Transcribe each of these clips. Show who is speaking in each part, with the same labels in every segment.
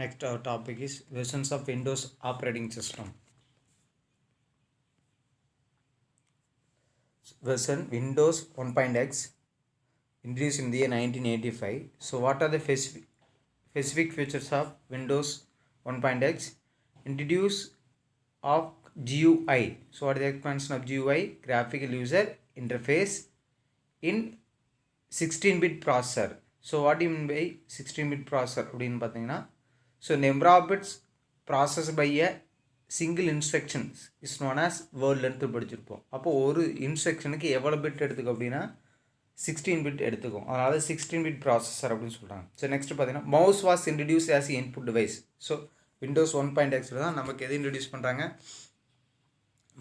Speaker 1: Next, our topic is versions of Windows operating system. Version Windows 1.x introduced in the year 1985. So, what are the specific features of Windows 1.x? Introduce of GUI. So, what is the expansion of GUI? Graphical user interface in 16-bit processor. So, what do you mean by 16-bit processor? அப்படின்னு பார்த்தீங்கன்னா, so number of bits processed by a single instruction is known as word length படிச்சிருப்போம். அப்போ ஒரு இன்ஸ்ட்ரக்ஷனுக்கு எவ்வளோ bit எடுத்துக்கும் அப்படின்னா 16 bit எடுத்துக்கும். அதனால் 16 பிட் ப்ராசஸர் அப்படின்னு சொல்கிறாங்க. ஸோ நெக்ஸ்ட் பார்த்தீங்கன்னா mouse was introduce as input device. So Windows 1.xல தான் நமக்கு எது இன்ட்ரடியூஸ் பண்ணுறாங்க,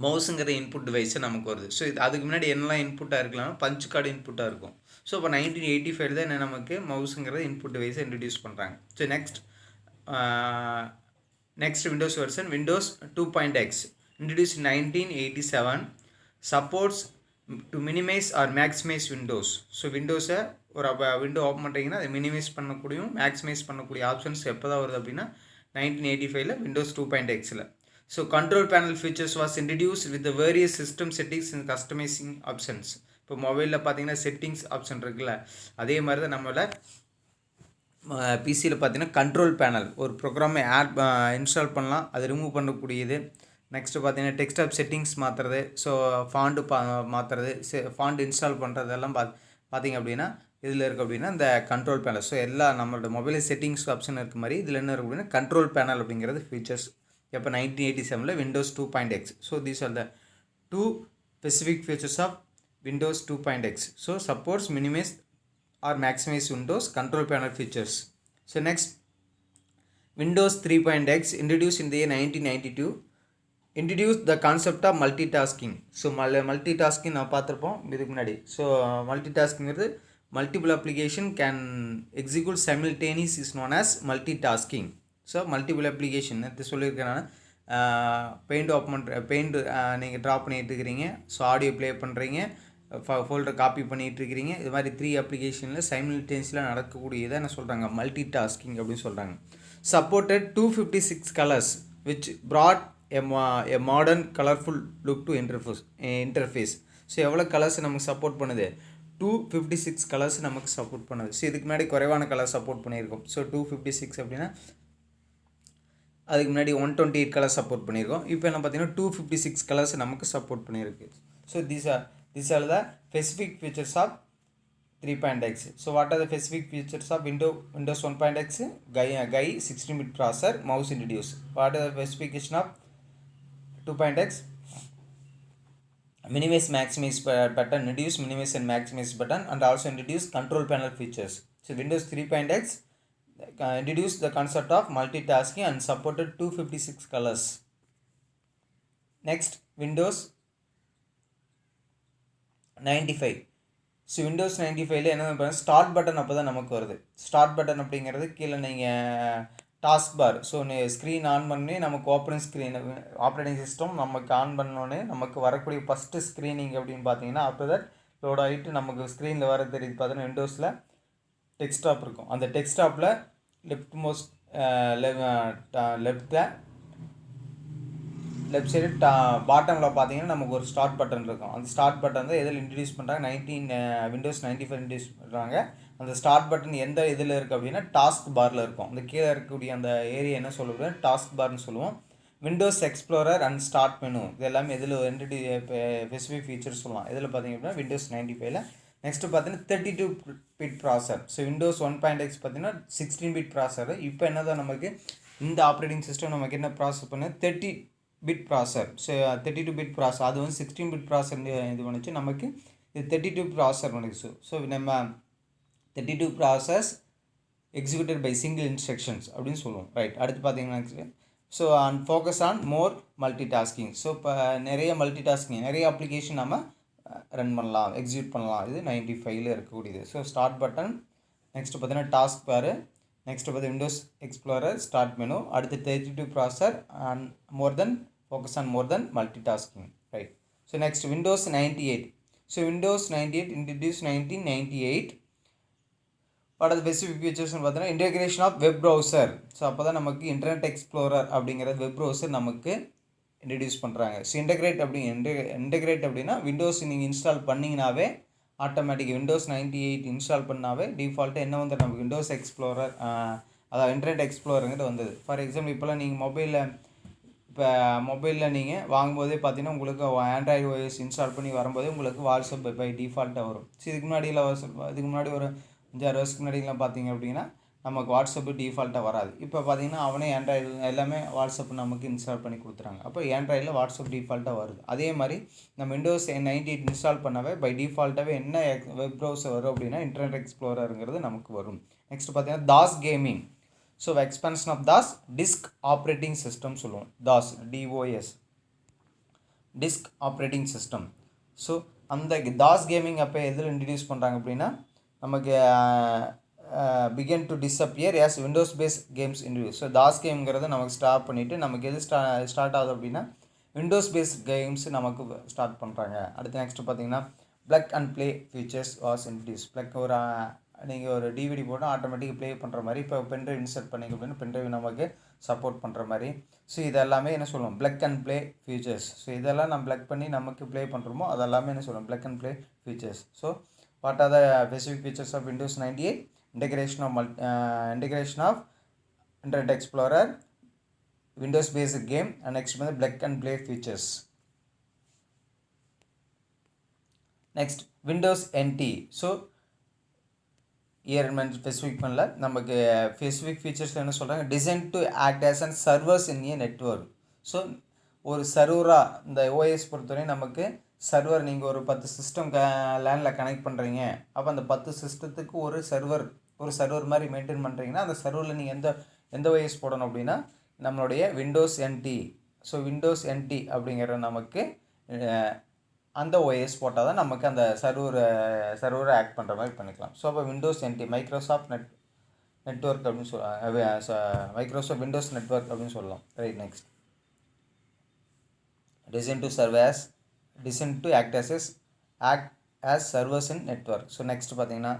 Speaker 1: மவுஸுங்கிற இன்புட் டிவைஸை நமக்கு வருது. ஸோ இது அதுக்கு முன்னாடி என்னெல்லாம் இன்புட்டாக இருக்கலாம், பஞ்ச் கார்டு இன்புட்டாக இருக்கும். ஸோ இப்போ 1985 தான் என்ன நமக்கு மவுஸுங்கிற இன்புட் டிவைஸை இன்ட்ரடியூஸ் பண்ணுறாங்க. So next Windows version Windows 2.x introduced in 1987 supports to minimize or maximize Windows. So விண்டோஸை ஒரு விண்டோ ஓப்பன் பண்ணுறீங்கன்னா அதை மினிமைஸ் பண்ணக்கூடியும் மேக்ஸிமைஸ் பண்ணக்கூடிய ஆப்ஷன்ஸ் எப்போ தான் வருது அப்படின்னா 1985ல் Windows 2.xல. So control panel features was introduced with various system settings and customising options. இப்போ மொபைலில் பார்த்தீங்கன்னா செட்டிங்ஸ் ஆப்ஷன் இருக்குல்ல, அதே மாதிரி தான் நம்மளோட பிசியில் பார்த்தீங்கன்னா கண்ட்ரோல் பேனல் ஒரு ப்ரோக்ராமை இன்ஸ்டால் பண்ணலாம், அது ரிமூவ் பண்ணக்கூடியது. நெக்ஸ்ட்டு பார்த்தீங்கன்னா டெக்ஸ்டாப் செட்டிங்ஸ் மாற்றுறது, ஸோ ஃபாண்டு மாற்றுறது, ஃபாண்ட் இன்ஸ்டால் பண்ணுறதெல்லாம் பார்த்தீங்க அப்படின்னா இதில் இருக்குது அப்படின்னா இந்த கண்ட்ரோல் பேனல். ஸோ எல்லா நம்மளோட மொபைல் செட்டிங்ஸ் ஆப்ஷன் இருக்க மாதிரி இதில் என்ன இருக்குது அப்படின்னா கண்ட்ரோல் பேனல் அப்படிங்கிறது ஃபீச்சர்ஸ் எப்போ 1987ல் Windows 2.x. So these are the two specific features of Windows 2.x. So supports minimise or maximize Windows control panel features. So next, Windows 3.x introduced in the year 1992 introduced the concept of multitasking. So multitasking நான் பார்த்துருப்போம் இதுக்கு முன்னாடி. So மல்டிடாஸ்கிங்கிறது multiple application can execute simultaneous is known as multitasking. So multiple application இது சொல்லியிருக்கேன் நான். Paint open பண்ணுற paint நீங்கள் ட்ரா பண்ணிகிட்டு இருக்கிறீங்க, ஸோ ஆடியோ ப்ளே பண்ணுறீங்க, ஃபோல்டர் காப்பி பண்ணிகிட்டு இருக்கிறீங்க, இது மாதிரி 3 அப்ளிகேஷனில் சைமில்டேனியஸில் நடக்கக்கூடியதை என்ன சொல்கிறாங்க, மல்டி டாஸ்கிங் அப்படின்னு சொல்கிறாங்க. Supported 256 colours which brought a modern colourful look to interface. So எவ்வளோ கலர்ஸ் நமக்கு சப்போர்ட் பண்ணுது, 256 கலர்ஸ் நமக்கு சப்போர்ட் பண்ணுது. ஸோ இதுக்கு முன்னாடி குறைவான கலர் சப்போர்ட் பண்ணியிருக்கோம். ஸோ 256 அப்படின்னா அதுக்கு முன்னாடி 128 கலர் சப்போர்ட் பண்ணியிருக்கோம். இப்போ என்ன பார்த்தீங்கன்னா 256 கலர்ஸ் நமக்கு சப்போர்ட் பண்ணியிருக்கு. So these are the specific features of 3.x. So what are the specific features of Windows 1.x? GUI 16-bit processor, mouse introduced. What are the specification of 2.x? Minimize maximize button, reduce minimize and maximize button, and also introduce control panel features. So Windows 3.x introduced the concept of multitasking and supported 256 colors. Next, Windows 95. So Windows 95ல் என்ன பண்ணுறது, start button அப்போ தான் நமக்கு வருது. Start button அப்படிங்கிறது கீழே நீங்கள் task bar, so screen on பண்ணி நமக்கு ஓப்பனிங் ஸ்க்ரீன் ஆப்ரேட்டிங் சிஸ்டம் நமக்கு ஆன் பண்ணோன்னே நமக்கு வரக்கூடிய ஃபஸ்ட்டு ஸ்க்ரீனிங் அப்படின்னு பார்த்தீங்கன்னா ஆஃப்டர் தட் லோட் ஆகிட்டு நமக்கு ஸ்க்ரீனில் வர தெரியுது. பார்த்தீங்கன்னா விண்டோஸில் டெஸ்க்டாப் இருக்கும். அந்த டெஸ்க்டாப்பில் லெஃப்ட் சைடு பாட்டமில் பார்த்தீங்கன்னா நமக்கு ஒரு ஸ்டார்ட் பட்டன் இருக்கும். அந்த ஸ்டார்ட் பட்டன் தான் எதில் இன்ட்ரடியூஸ் பண்ணுறாங்க, Windows 95 இன்ட்ரடியூஸ் பண்ணுறாங்க. அந்த ஸ்டார்ட் பட்டன் எந்த இதில் இருக்குது அப்படின்னா டாஸ்க் பாரில் இருக்கும். அந்த கீழே இருக்கக்கூடிய அந்த ஏரியா என்ன சொல்லுவோம், டாஸ்க் பார்னு சொல்லுவோம். Windows explorer and start menu இது எல்லாமே எதில் ஸ்பெசிஃபிக் ஃபீச்சர்ஸ் சொல்லலாம். இதில் பார்த்தீங்க அப்படின்னா Windows 95ல். நெக்ஸ்ட்டு பார்த்தீங்கன்னா 32-bit ப்ராசர். ஸோ Windows 1.x பார்த்தீங்கன்னா 16-bit ப்ராசர். இப்போ என்ன தான் நமக்கு இந்த ஆப்ரேட்டிங் சிஸ்டம் நமக்கு என்ன ப்ராசஸ் பண்ணு 30-bit ப்ராசர். ஸோ 32-bit ப்ராசர், அது வந்து 16-bit ப்ராசர் இது பண்ணிச்சு, நமக்கு இது 32 ப்ராசர் பண்ணிச்சு. ஸோ நம்ம 32 process executed by single instructions அப்படின்னு சொல்லுவோம். ரைட், அடுத்து பார்த்தீங்கன்னா so and focus on more multi tasking. So இப்போ நிறைய மல்டி டாஸ்கிங் நிறைய அப்ளிகேஷன் நம்ம ரன் பண்ணலாம், எக்ஸிக்யூட் பண்ணலாம். இது 95ல் இருக்கக்கூடியது. ஸோ ஸ்டார்ட் பட்டன், நெக்ஸ்ட்டு பார்த்தீங்கன்னா டாஸ்க் பாரு, நெக்ஸ்ட்டு பார்த்து விண்டோஸ் எக்ஸ்ப்ளோரர், ஸ்டார்ட் மெனு, அடுத்து 32 processor and focus on more then multi tasking. Right. So next Windows 98. So Windows 98 introduced 1998 what are specific ஃபீச்சர்ஸ்னு பார்த்தீங்கன்னா integration of web browser. So அப்போ தான் நமக்கு Internet Explorer அப்படிங்கிறது web browser நமக்கு introduce பண்ணுறாங்க. So integrate அப்படின்னா விண்டோஸ் நீங்கள் இன்ஸ்டால் பண்ணிங்கனாவே ஆட்டோமேட்டிக் விண்டோஸ் 98 இன்ஸ்டால் பண்ணாவே டிஃபால்ட்டாக என்ன வந்து நமக்கு விண்டோஸ் எக்ஸ்ப்ளோரர் அதாவது இன்டர்நெட் எக்ஸ்ப்ளோரருங்கிறது வந்தது. ஃபார் எக்ஸாம்பிள் இப்போலாம் நீங்கள் மொபைலில் நீங்கள் வாங்கும்போதே பார்த்தீங்கன்னா உங்களுக்கு ஆண்ட்ராய்டு ஓஎஸ் இன்ஸ்டால் பண்ணி வரும்போதே உங்களுக்கு வாட்ஸ்அப் பை டிஃபால்ட்டாக வரும். ஸோ இதுக்கு முன்னாடி ஒரு 5-6 வருஷத்துக்கு முன்னாடிலாம் பார்த்தீங்க அப்படின்னா நமக்கு வாட்ஸ்அப்பு டிஃபால்ட்டாக வராது. இப்போ பார்த்தீங்கன்னா அவனே ஆண்ட்ராய்டு எல்லாமே வாட்ஸ்அப் நமக்கு இன்ஸ்டால் பண்ணி கொடுத்துறாங்க. அப்போ ஆண்ட்ராய்டில் வாட்ஸ்அப் டிஃபால்ட்டாக வருது. அதே மாதிரி நம்ம விண்டோஸ் 98 இன்ஸ்டால் பண்ணவே பை டிஃபால்ட்டாகவே என்ன வெப் ப்ரௌசர் வரும் அப்படின்னா இன்டர்நெட் எக்ஸ்ப்ளோரருங்கிறது நமக்கு வரும். நெக்ஸ்ட் பார்த்தீங்கன்னா DOS gaming. So expansion of DOS disk operating system சொல்லுவோம். DOS DOS disk operating system. So அந்த தாஸ் கேமிங் அப்போ எதில் இன்ட்ரடியூஸ் பண்ணுறாங்க அப்படின்னா நமக்கு begin to disappear as Windows base games introduce. So DOS கேம்ங்கிறத நமக்கு ஸ்டாப் பண்ணிவிட்டு நமக்கு எது ஸ்டார்ட் ஆகுது அப்படின்னா விண்டோஸ் பேஸ் கேம்ஸ் நமக்கு ஸ்டார்ட் பண்ணுறாங்க. அடுத்து நெக்ஸ்ட் பார்த்தீங்கன்னா plug and play features was introduce. Plug ஒரு நீங்கள் ஒரு டிவிடி போட்டால் ஆட்டோமேட்டிக் ப்ளே பண்ணுற மாதிரி, இப்போ பென்ட்ரைவ் இன்சர்ட் பண்ணிங்க அப்படின்னா பென்ட்ரைவ் நமக்கு சப்போர்ட் பண்ணுற மாதிரி. ஸோ இதெல்லாமே என்ன சொல்லுவோம் plug and play features. So இதெல்லாம் நம்ம ப்ளக் பண்ணி நமக்கு ப்ளே பண்ணுறோமோ அதெல்லாமே என்ன சொல்லுவோம் plug and play features. So what are the specific features of Windows 98? integration of Internet Explorer, Windows based game, and next one plug and play features. Next Windows NT. So here specific பண்ணல, நமக்கு specific features என்ன சொல்றாங்க, designed to act as a servers in a network. So ஒரு சர்வராக இந்த OS பொறுத்தவரை நமக்கு server நீங்கள் ஒரு 10 சிஸ்டம் லேண்டில் கனெக்ட் பண்ணுறீங்க. அப்போ அந்த 10 சிஸ்டத்துக்கு ஒரு சர்வர் மாதிரி மெயின்டைன் பண்ணுறீங்கன்னா அந்த சர்வரில் நீங்கள் எந்த ஓஎஸ் போடணும் அப்படின்னா நம்மளுடைய Windows NT. So Windows NT அப்படிங்கிற நமக்கு அந்த ஓஎஸ் போட்டால் தான் நமக்கு அந்த சர்வரை ஆக்ட் பண்ணுற மாதிரி பண்ணிக்கலாம். ஸோ அப்போ விண்டோஸ் என்டி மைக்ரோசாஃப்ட் நெட்வொர்க் அப்படின்னு மைக்ரோசாஃப்ட் விண்டோஸ் நெட்வொர்க் அப்படின்னு சொல்லலாம். Right. Next designed to act as servers in network. So next பார்த்தீங்கன்னா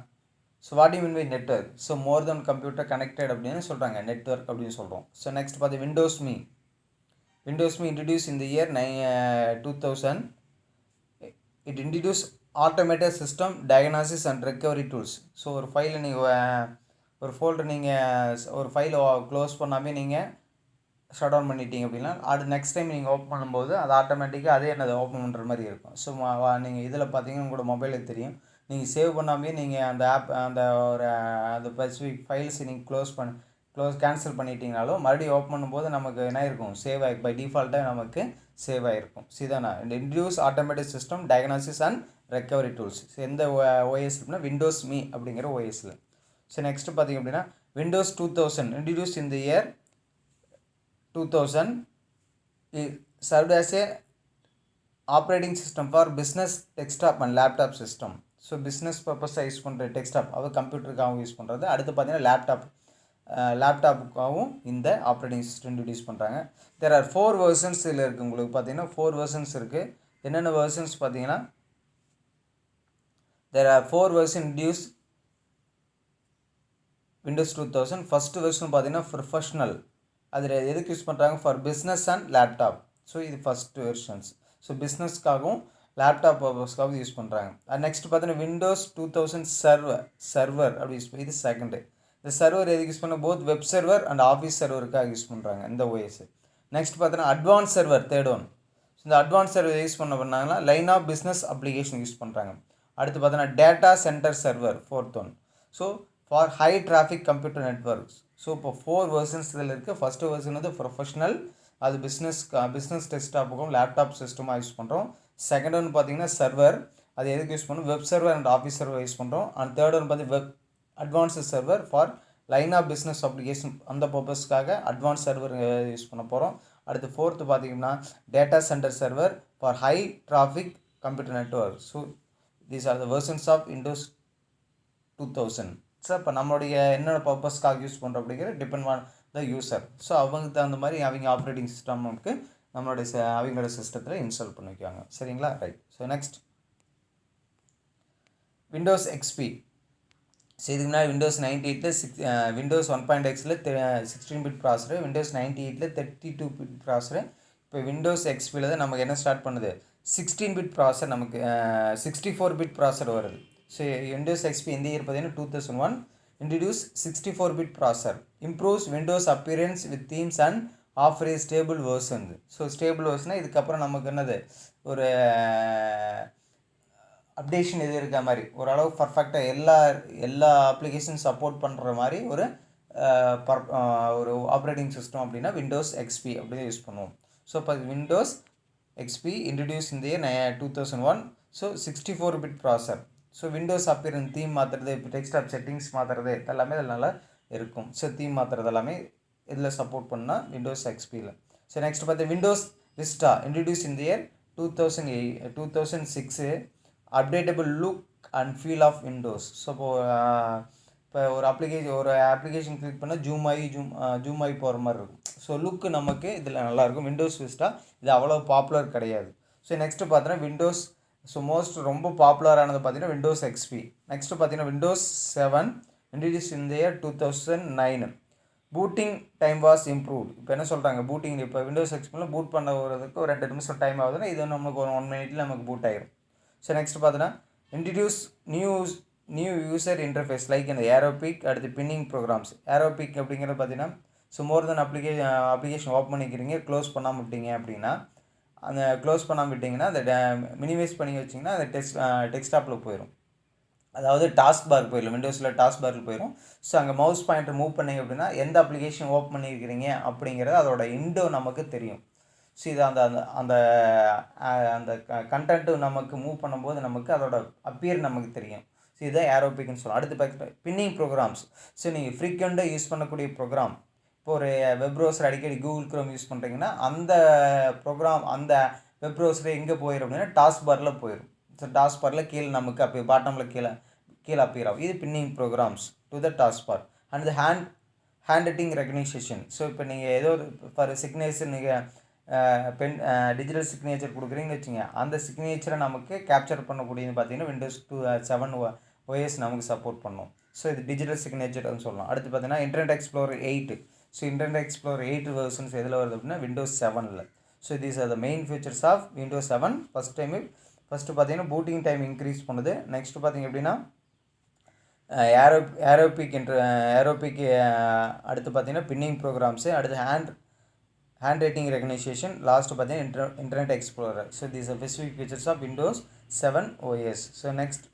Speaker 1: so what you mean by network? So more then computer connected அப்படின்னு சொல்கிறாங்க, நெட்வொர்க் அப்படின்னு சொல்கிறோம். ஸோ நெக்ஸ்ட் பார்த்து Windows ME introduce in the year 2000. It introduce automated system diagnosis and recovery tools. So ஒரு ஃபைலை நீங்கள் ஒரு ஃபோல்டர் நீங்கள் ஒரு ஃபைலை க்ளோஸ் பண்ணாமே நீங்கள் ஷட் டவுன் பண்ணிட்டீங்க அப்படின்னா அது நெக்ஸ்ட் டைம் நீங்கள் ஓப்பன் பண்ணும்போது அது ஆட்டோமேட்டிக்காக அதே என்னது ஓப்பன் பண்ணுற மாதிரி இருக்கும். ஸோ நீங்கள் இதில் பார்த்தீங்கன்னா உங்களோட மொபைலுக்கு தெரியும், நீங்கள் சேவ் பண்ணாமே நீங்கள் அந்த ஆப் அந்த ஸ்பெசிஃபிக் ஃபைல்ஸ் நீங்கள் கேன்சல் பண்ணிட்டீங்கனாலும் மறுபடியும் ஓப்பன் பண்ணும்போது நமக்கு என்ன இருக்கும், சேவ் ஆகி பை டிஃபால்ட்டாக நமக்கு சேவ் ஆகிருக்கும். சரிதானா? Introduce automatic system diagnosis and recovery tools. எந்த ஓஎஸ் அப்படின்னா விண்டோஸ் மீ அப்படிங்கிற ஓஎஸில். ஸோ நெக்ஸ்ட் பார்த்தீங்க அப்படின்னா Windows 2000 introduce in the year 2000. It served as a operating system for business desktop and laptop system. So business பர்பஸாக use பண்ணுற desktop அது கம்ப்யூட்டருக்காகவும் use பண்ணுறது. அடுத்து பார்த்தீங்கன்னா லேப்டாப்புக்காகவும் இந்த ஆப்ரேட்டிங் சிஸ்டம் இன்ட்ரடியூஸ் பண்ணுறாங்க. தேர் ஆர் 4 வெர்ஷன்ஸ் இதில் இருக்குது. உங்களுக்கு பார்த்தீங்கன்னா 4 வெர்ஷன்ஸ் இருக்குது. என்னென்ன வெர்ஷன்ஸ் பார்த்தீங்கன்னா there are 4 version introduce Windows 2000. First version பார்த்தீங்கன்னா ப்ரொஃபஷ்னல். அதில் எதுக்கு யூஸ் பண்ணுறாங்க, for business and laptop. So இது ஃபஸ்ட் வெர்ஷன்ஸ். ஸோ பிஸ்னஸ்க்காகவும் லேப்டாப் பர்பஸ்க்காகவும் யூஸ் பண்ணுறாங்க. நெக்ஸ்ட் பார்த்தீங்கன்னா விண்டோஸ் 2000 சர்வர் அப்படி யூஸ் இது செகண்டு. இந்த சர்வர் எதுக்கு யூஸ் பண்ண, both web server and office சர்வருக்காக யூஸ் பண்ணுறாங்க இந்த ஓஎஸ். நெக்ஸ்ட் பார்த்தீங்கன்னா advance server third one. So இந்த அட்வான்ஸ் சர்வர் யூஸ் பண்ணாங்கன்னா line of business application use பண்ணுறாங்க. அடுத்து பார்த்தீங்கன்னா data centre server fourth one. So for high traffic computer networks. So இப்போ 4 வெர்ஷன்ஸ் இதில் இருக்குது. ஃபஸ்ட்டு வெர்ஷன் வந்து ப்ரொஃபஷ்னல், அது பிஸ்னஸ் டெஸ்க்டாப்புக்கும் லேப்டாப் சிஸ்டமாக யூஸ் பண்ணுறோம். செகண்ட் ஒன் பார்த்தீங்கன்னா சர்வர், அது எதுக்கு யூஸ் பண்ணுறோம், web server and office server use பண்ணுறோம். அண்ட் தேர்ட் ஒன் பார்த்து web advanced server for line of business application, அந்த பர்பஸ்க்காக அட்வான்ஸ் சர்வர் யூஸ் பண்ண போகிறோம். அடுத்து ஃபோர்த்து பார்த்தீங்கன்னா data centre server for high traffic computer network. So these are the versions of Windows 2000. So இப்போ நம்மளுடைய என்னென்ன பர்பஸ்க்காக யூஸ் பண்ணுறோம் அப்படிங்கிற depend on the user. So அவங்க தகுந்த மாதிரி அவங்க ஆப்ரேட்டிங் சிஸ்டம் நமக்கு நம்மளுடைய அவங்களோட சிஸ்டத்தில் இன்ஸ்டால் பண்ணிக்குவாங்க. சரிங்களா? Right. So next Windows XP. So இதுக்கு முன்னாடி விண்டோஸ் 98 விண்டோஸ் 1.xல 16 பிட் ப்ராசரு, விண்டோஸ் 98ல 32 பிட் ப்ராசரு. இப்போ விண்டோஸ் எக்ஸ்பியில் தான் நமக்கு என்ன ஸ்டார்ட் பண்ணுது, 16 பிட் ப்ராசர், நமக்கு 64 பிட் ப்ராசர் வருது. ஸோ விண்டோஸ் எக்ஸ்பி எந்த இயர் பார்த்தீங்கன்னா 2001 introduce 64 bit processor, improves Windows appearance with themes and offer a stable version. So stable வெர்ஷனாக இதுக்கப்புறம் நமக்கு என்னது ஒரு அப்டேஷன் இது இருக்க மாதிரி ஓரளவு பர்ஃபெக்டாக எல்லா அப்ளிகேஷன் சப்போர்ட் பண்ணுற மாதிரி ஒரு ஆப்ரேட்டிங் சிஸ்டம் அப்படின்னா விண்டோஸ் எக்ஸ்பி அப்படி தான் யூஸ் பண்ணுவோம். ஸோ இப்போ விண்டோஸ் எக்ஸ்பி இன்ட்ரடியூஸ் இந்த இயர் 2001. ஸோ 64 பிட் ப்ராசர். ஸோ விண்டோஸ் அப்பியரன்ஸ் தீம் மாற்றுறது, இப்போ டெஸ்க்டாப் செட்டிங்ஸ் மாற்றுறது எல்லாமே இதில் நல்லா இருக்கும். ஸோ தீம் மாற்றுறது எல்லாமே இதில் சப்போர்ட் பண்ணால் விண்டோஸ் எக்ஸ்பியில். ஸோ நெக்ஸ்ட் பார்த்து விண்டோஸ் விஸ்டா இன்ட்ரடியூஸ் இந்த year 2006. Updatable look and feel of Windows. So இப்போ ஒரு அப்ளிகேஷன் கிளிக் பண்ணால் ஜூம் ஆகி போகிற மாதிரி இருக்கும். ஸோ லுக்கு நமக்கு இதில் நல்லாயிருக்கும். விண்டோஸ் விஸ்டா இது அவ்வளோ பாப்புலர் கிடையாது. ஸோ நெக்ஸ்ட்டு பார்த்தீங்கன்னா விண்டோஸ் ரொம்ப பாப்புலரானது பார்த்தீங்கன்னா விண்டோஸ் எக்ஸ்பி. நெக்ஸ்ட்டு பார்த்தீங்கன்னா விண்டோஸ் 7 இன்ட்ரடியூஸ் இந்த year 2009. Booting time was improved. இப்போ என்ன சொல்கிறாங்க, பூட்டிங் இப்போ விண்டோஸ் எக்ஸ்பியில் பூட் பண்ண வரதுக்கு ஒரு 2 நிமிஷம் டைம் ஆகுதுன்னா இது நமக்கு ஒரு 1 மினிட்ல நமக்கு பூட் ஆகிடும். ஸோ நெக்ஸ்ட் பார்த்தீங்கன்னா introduce new user interface like இந்த ஏரோபிக், அடுத்து பின்னிங் ப்ரோக்ராம்ஸ். ஏரோபிக் அப்படிங்கிறது பார்த்தீங்கன்னா மோர் தென் அப்ளிகேஷன் ஓப்பன் பண்ணிக்கிறீங்க, க்ளோஸ் பண்ணாமல் விட்டீங்க அப்படின்னா, அந்த க்ளோஸ் பண்ணாமல் விட்டிங்கன்னா அந்த மினிமைஸ் பண்ணி வச்சிங்கன்னா அந்த டெஸ்க்டாப்பில் போயிடும். அதாவது டாஸ்க் பார் போயிடும், விண்டோஸில் டாஸ்க் பாரில் போயிடும். ஸோ அங்கே மவுஸ் பாயிண்டர் மூவ் பண்ணிங்க அப்படின்னா எந்த அப்ளிகேஷன் ஓப்பன் பண்ணியிருக்கிறீங்க அப்படிங்கிறது அதோட விண்டோ நமக்கு தெரியும். ஸோ இது அந்த அந்த அந்த கண்டென்ட்டு நமக்கு மூவ் பண்ணும்போது நமக்கு அதோட அப்பியர் நமக்கு தெரியும். ஸோ இதுதான் ஏரோபிக்னு சொல்லலாம். அடுத்து பார்த்து பின்னிங் ப்ரோக்ராம்ஸ். ஸோ நீங்கள் ஃப்ரீக்வெண்ட்டாக யூஸ் பண்ணக்கூடிய ப்ரோக்ராம், இப்போ ஒரு வெப் ப்ரௌசர் அடிக்கடி கூகுள் க்ரோம் யூஸ் பண்ணுறீங்கன்னா அந்த ப்ரோக்ராம் அந்த வெப் ப்ரௌசர் எங்கே போயிடும் அப்படின்னா டாஸ்க் பாரில் போயிடும். ஸோ டாஸ்க் பாரில் கீழே நமக்கு அப்போ பாட்டமில் கீழே அப்பியர் ஆகும். இது pinning programs to the task bar. And handwriting recognition. So இப்போ நீங்கள் ஏதோ ஒரு ஃபார் சிக்னேச்சர் நீங்கள் டிஜிட்டல் சிக்னேச்சர் கொடுக்குறீங்கன்னு வச்சுங்க, அந்த சிக்னேச்சரை நமக்கு கேப்சர் பண்ணக்கூடியது பார்த்தீங்கன்னா விண்டோஸ் 7 OS நமக்கு சப்போர்ட் பண்ணும். ஸோ இது டிஜிட்டல் சிக்னேச்சர்னு சொல்லலாம். அடுத்து பார்த்தீங்கன்னா Internet Explorer 8. So Internet Explorer 8 versions எதில் வருது அப்படின்னா விண்டோஸ் 7ல். So these are the main features of Windows 7. First பார்த்தீங்கன்னா பூட்டிங் டைம் இன்க்ரீஸ் பண்ணுது. நெக்ஸ்ட்டு பார்த்தீங்க அப்படின்னா ஏரோபிக் அடுத்து பார்த்தீங்கன்னா பின்னிங் ப்ரோக்ராம்ஸு, அடுத்து ஹேண்ட் ரைட்டிங் ரெகனைசேஷன், லாஸ்ட்டு பார்த்தீங்கன்னா Internet Explorer. So these are specific features of Windows 7 OS. So next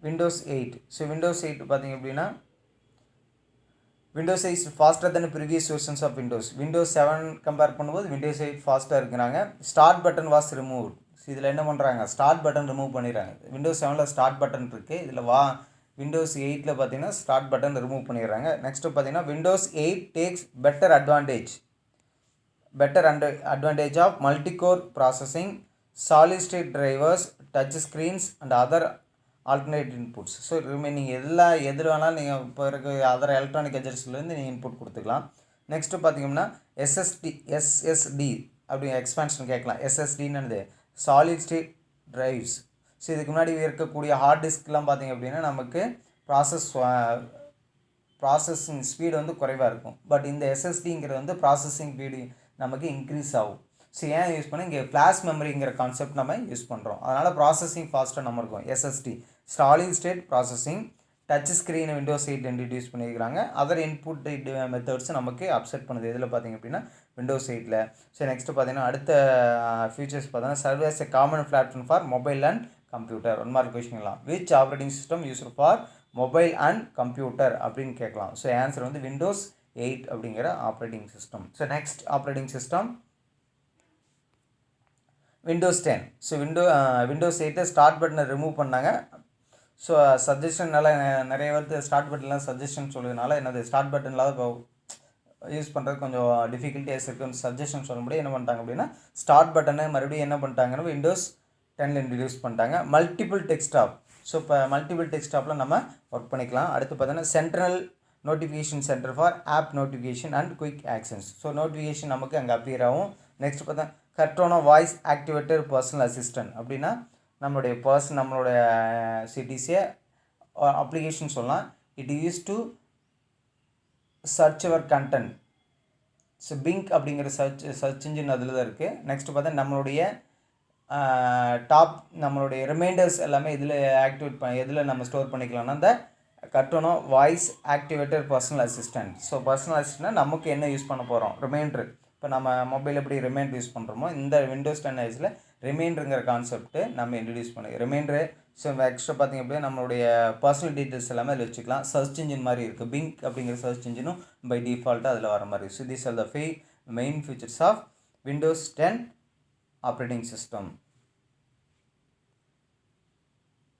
Speaker 1: Windows 8. So Windows 8 பார்த்தீங்க அப்படின்னா Windows 8 faster then previous versions of Windows 7 compare பண்ணும்போது Windows 8 ஃபாஸ்ட்டாக இருக்கிறாங்க. Start button was remove. இதில் என்ன பண்ணுறாங்க, start button remove பண்ணிடுறாங்க. Windows 7ல் ஸ்டார்ட் பட்டன் இருக்குது, இதில் விண்டோஸ் 8ல் பார்த்தீங்கன்னா ஸ்டார்ட் பட்டன் ரிமூவ் பண்ணிடுறாங்க. நெக்ஸ்ட்டு பார்த்தீங்கன்னா Windows 8 takes better advantage of multicore processing, solid state drivers, touch screens and other alternate inputs. So நீங்கள் எதில் வேணாலும் நீங்கள் இப்போ இருக்க அதர் எலக்ட்ரானிக் கெஜெட்ஸ்லேருந்து நீங்கள் இன்புட் கொடுத்துக்கலாம். நெக்ஸ்ட்டு பார்த்தீங்கன்னா எஸ்எஸ்டி அப்படி எக்ஸ்பேன்ஷன் கேட்கலாம். எஸ்எஸ்டின்னு சாலிட் ஸ்டேட் டிரைவ்ஸ். ஸோ இதுக்கு முன்னாடி இருக்கக்கூடிய ஹார்ட் டிஸ்க்லாம் பார்த்திங்க அப்படின்னா நமக்கு ப்ராசஸிங் ஸ்பீடு வந்து குறைவாக இருக்கும். பட் இந்த எஸ்எஸ்டிங்கிறது ப்ராசஸிங் ஸ்பீடு நமக்கு இன்க்ரீஸ் ஆகும். ஸோ ஏன் யூஸ் பண்ண இங்கே ஃப்ளாஷ் மெமரிங்கிற கான்செப்ட் நம்ம யூஸ் பண்ணுறோம். அதனால் ப்ராசஸிங் ஃபாஸ்ட்டாக நம்ம இருக்கும். SSD solid state processing, touch screen Windows 8 introduce பண்ணியிருக்கிறாங்க. அதர் இன்புட் மெத்தட்ஸ் நமக்கு அப்செட் பண்ணுது இதில் பார்த்திங்க அப்படின்னா விண்டோஸ் 8ல். ஸோ நெக்ஸ்ட்டு பார்த்தீங்கன்னா அடுத்த ஃபீச்சர்ஸ் பார்த்தீங்கன்னா serve as a common platform for mobile and computer. 1 mark கொஸ்டின்லாம். Which operating system used for mobile and computer அப்படின்னு கேட்கலாம். ஸோ ஆன்சர் வந்து விண்டோஸ் 8 அப்படிங்கிற operating system. So next operating system Windows 10. So Windows 8 start பட்டனை remove பண்ணாங்க. So சஜஷன்னால நிறைய பேருக்கு ஸ்டார்ட் பட்டன்லாம் சஜஷன் சொல்லுறதுனால என்னது ஸ்டார்ட் பட்டன்லாம் இப்போ யூஸ் பண்ணுறது கொஞ்சம் டிஃபிகல்ட்டிஸ் இருக்குன்னு சஜஷன் சொல்ல முடியும். என்ன பண்ணிட்டாங்க அப்படின்னா ஸ்டார்ட் பட்டனை மறுபடியும் என்ன பண்ணிட்டாங்கன்னா விண்டோஸ் 10 இன்ட்ரடியூஸ் பண்ணிட்டாங்க. Multiple desktop. ஸோ இப்போ மல்டிபிள் டெஸ்க்டாப்பில் நம்ம ஒர்க் பண்ணிக்கலாம். அடுத்து பார்த்தீங்கன்னா central notification centre for app notification and quick actions. So notification நமக்கு அங்கே அப்பியர் ஆகும். நெக்ஸ்ட் பார்த்தா Cortana voice activator personal assistant அப்படின்னா நம்மளுடைய சிட்டிஸை அப்ளிகேஷன் சொல்லலாம். It use to search our content. So Bing அப்படிங்கிற சர்ச் இன்ஜின் அதில் தான் இருக்குது. நெக்ஸ்ட்டு பார்த்தா நம்மளுடைய நம்மளுடைய ரிமைண்டர்ஸ் எல்லாமே இதில் ஆக்டிவேட் எதில் நம்ம ஸ்டோர் பண்ணிக்கலாம்னா அந்த Cortana voice activator personal assistant. So personal assistant நமக்கு என்ன யூஸ் பண்ண போகிறோம், ரிமைண்டர். இப்போ நம்ம மொபைல் எப்படி ரிமைண்டர் யூஸ் பண்ணுறோமோ இந்த Windows 10 ஐஸில் ரிமைண்டருங்கிற கான்செப்ட்டு நம்ம இன்ட்ரடியூஸ் பண்ணி ரிமைண்டரு. ஸோ எக்ஸ்ட்ரா பார்த்திங்க அப்படின்னா நம்மளுடைய பர்சனல் டீட்டெயில்ஸ் எல்லாமே அதில் வச்சுக்கலாம். சர்ச் இன்ஜின் மாதிரி இருக்குது. பிங்க் அப்படிங்கிற சர்ச் இன்ஜினும் பை டிஃபால்ட்டாக அதில் வர மாதிரி. So these are the main features of Windows 10 operating system.